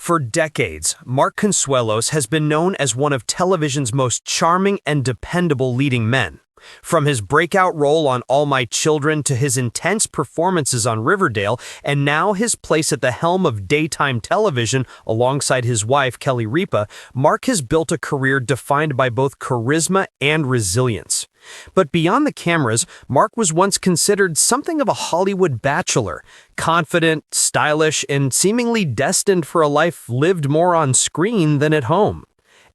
For decades, Mark Consuelos has been known as one of television's most charming and dependable leading men. From his breakout role on All My Children to his intense performances on Riverdale, and now his place at the helm of daytime television alongside his wife, Kelly Ripa, Mark has built a career defined by both charisma and resilience. But beyond the cameras, Mark was once considered something of a Hollywood bachelor, confident, stylish, and seemingly destined for a life lived more on screen than at home.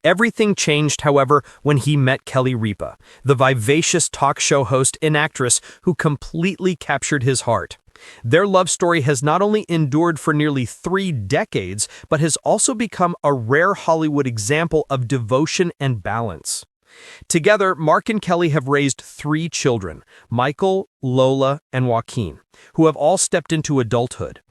Everything changed, however, when he met Kelly Ripa, the vivacious talk show host and actress who completely captured his heart. Their love story has not only endured for nearly 3 decades, but has also become a rare Hollywood example of devotion and balance. Together, Mark and Kelly have raised 3 children, Michael, Lola, and Joaquin, who have all stepped into adulthood.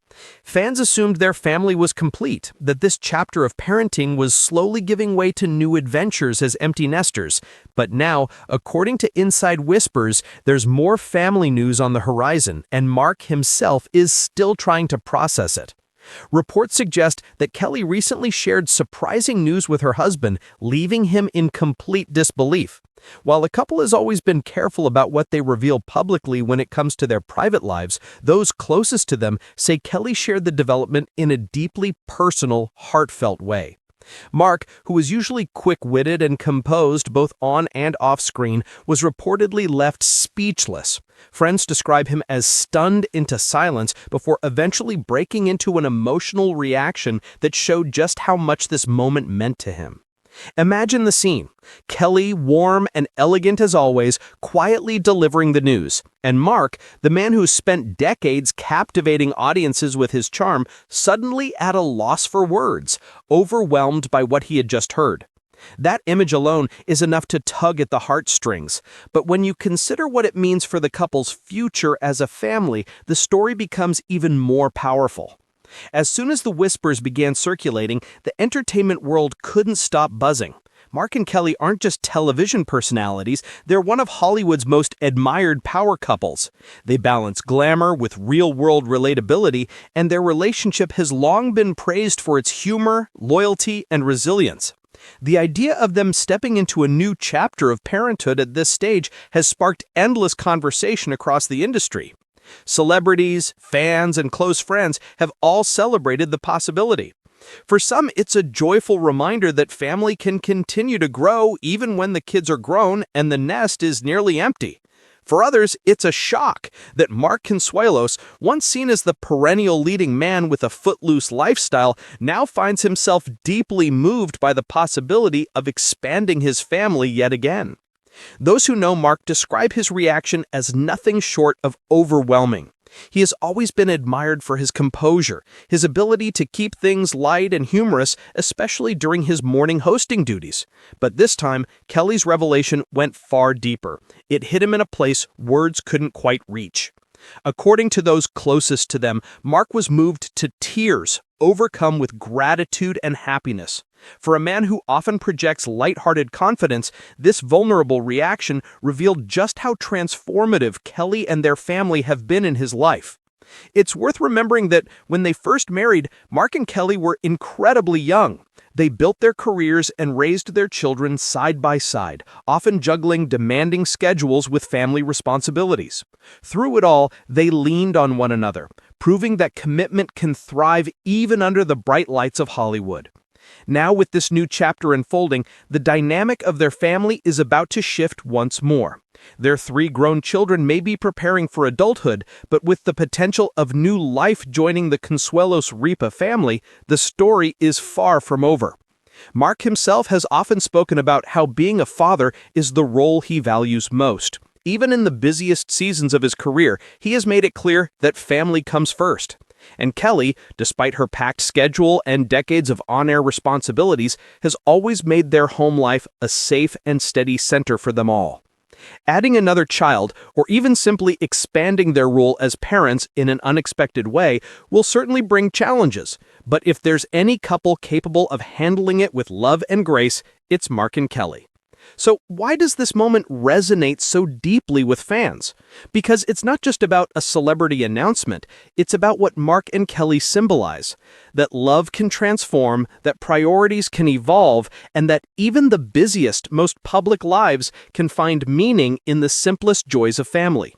Fans assumed their family was complete, that this chapter of parenting was slowly giving way to new adventures as empty nesters. But now, according to Inside Whispers, there's more family news on the horizon, and Mark himself is still trying to process it. Reports suggest that Kelly recently shared surprising news with her husband, leaving him in complete disbelief. While the couple has always been careful about what they reveal publicly when it comes to their private lives, those closest to them say Kelly shared the development in a deeply personal, heartfelt way. Mark, who is usually quick-witted and composed both on and off screen, was reportedly left speechless. Friends describe him as stunned into silence before eventually breaking into an emotional reaction that showed just how much this moment meant to him. Imagine the scene. Kelly, warm and elegant as always, quietly delivering the news. And Mark, the man who spent decades captivating audiences with his charm, suddenly at a loss for words, overwhelmed by what he had just heard. That image alone is enough to tug at the heartstrings. But when you consider what it means for the couple's future as a family, the story becomes even more powerful. As soon as the whispers began circulating, the entertainment world couldn't stop buzzing. Mark and Kelly aren't just television personalities, they're one of Hollywood's most admired power couples. They balance glamour with real-world relatability, and their relationship has long been praised for its humor, loyalty, and resilience. The idea of them stepping into a new chapter of parenthood at this stage has sparked endless conversation across the industry. Celebrities, fans, and close friends have all celebrated the possibility. For some, it's a joyful reminder that family can continue to grow even when the kids are grown and the nest is nearly empty. For others, it's a shock that Mark Consuelos, once seen as the perennial leading man with a footloose lifestyle, now finds himself deeply moved by the possibility of expanding his family yet again. Those who know Mark describe his reaction as nothing short of overwhelming. He has always been admired for his composure, his ability to keep things light and humorous, especially during his morning hosting duties. But this time, Kelly's revelation went far deeper. It hit him in a place words couldn't quite reach. According to those closest to them, Mark was moved to tears, overcome with gratitude and happiness. For a man who often projects lighthearted confidence, this vulnerable reaction revealed just how transformative Kelly and their family have been in his life. It's worth remembering that when they first married, Mark and Kelly were incredibly young. They built their careers and raised their children side by side, often juggling demanding schedules with family responsibilities. Through it all, they leaned on one another, proving that commitment can thrive even under the bright lights of Hollywood. Now, with this new chapter unfolding, the dynamic of their family is about to shift once more. Their 3 grown children may be preparing for adulthood, but with the potential of new life joining the Consuelos Ripa family, the story is far from over. Mark himself has often spoken about how being a father is the role he values most. Even in the busiest seasons of his career, he has made it clear that family comes first. And Kelly, despite her packed schedule and decades of on-air responsibilities, has always made their home life a safe and steady center for them all. Adding another child, or even simply expanding their role as parents in an unexpected way, will certainly bring challenges. But if there's any couple capable of handling it with love and grace, it's Mark and Kelly. So why does this moment resonate so deeply with fans? Because it's not just about a celebrity announcement, it's about what Mark and Kelly symbolize. That love can transform, that priorities can evolve, and that even the busiest, most public lives can find meaning in the simplest joys of family.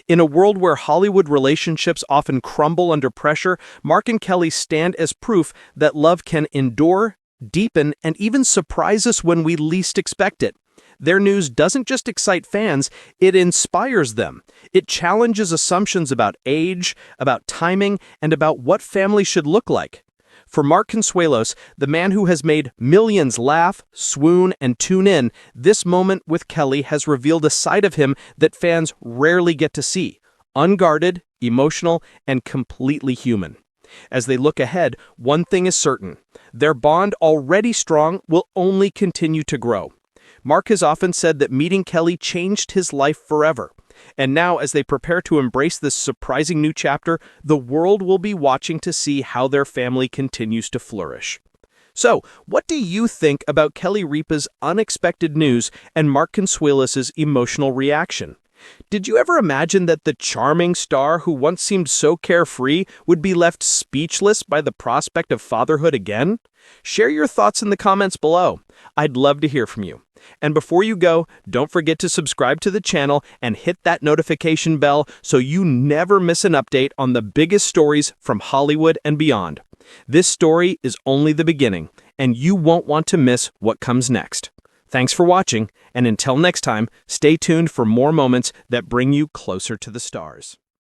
In a world where Hollywood relationships often crumble under pressure, Mark and Kelly stand as proof that love can endure, deepen, and even surprise us when we least expect it. Their news doesn't just excite fans, it inspires them. It challenges assumptions about age, about timing, and about what family should look like. For Mark Consuelos, the man who has made millions laugh, swoon, and tune in, this moment with Kelly has revealed a side of him that fans rarely get to see. Unguarded, emotional, and completely human. As they look ahead, one thing is certain. Their bond, already strong, will only continue to grow. Mark has often said that meeting Kelly changed his life forever. And now, as they prepare to embrace this surprising new chapter, the world will be watching to see how their family continues to flourish. So, what do you think about Kelly Ripa's unexpected news and Mark Consuelos' emotional reaction? Did you ever imagine that the charming star who once seemed so carefree would be left speechless by the prospect of fatherhood again? Share your thoughts in the comments below. I'd love to hear from you. And before you go, don't forget to subscribe to the channel and hit that notification bell so you never miss an update on the biggest stories from Hollywood and beyond. This story is only the beginning, and you won't want to miss what comes next. Thanks for watching, and until next time, stay tuned for more moments that bring you closer to the stars.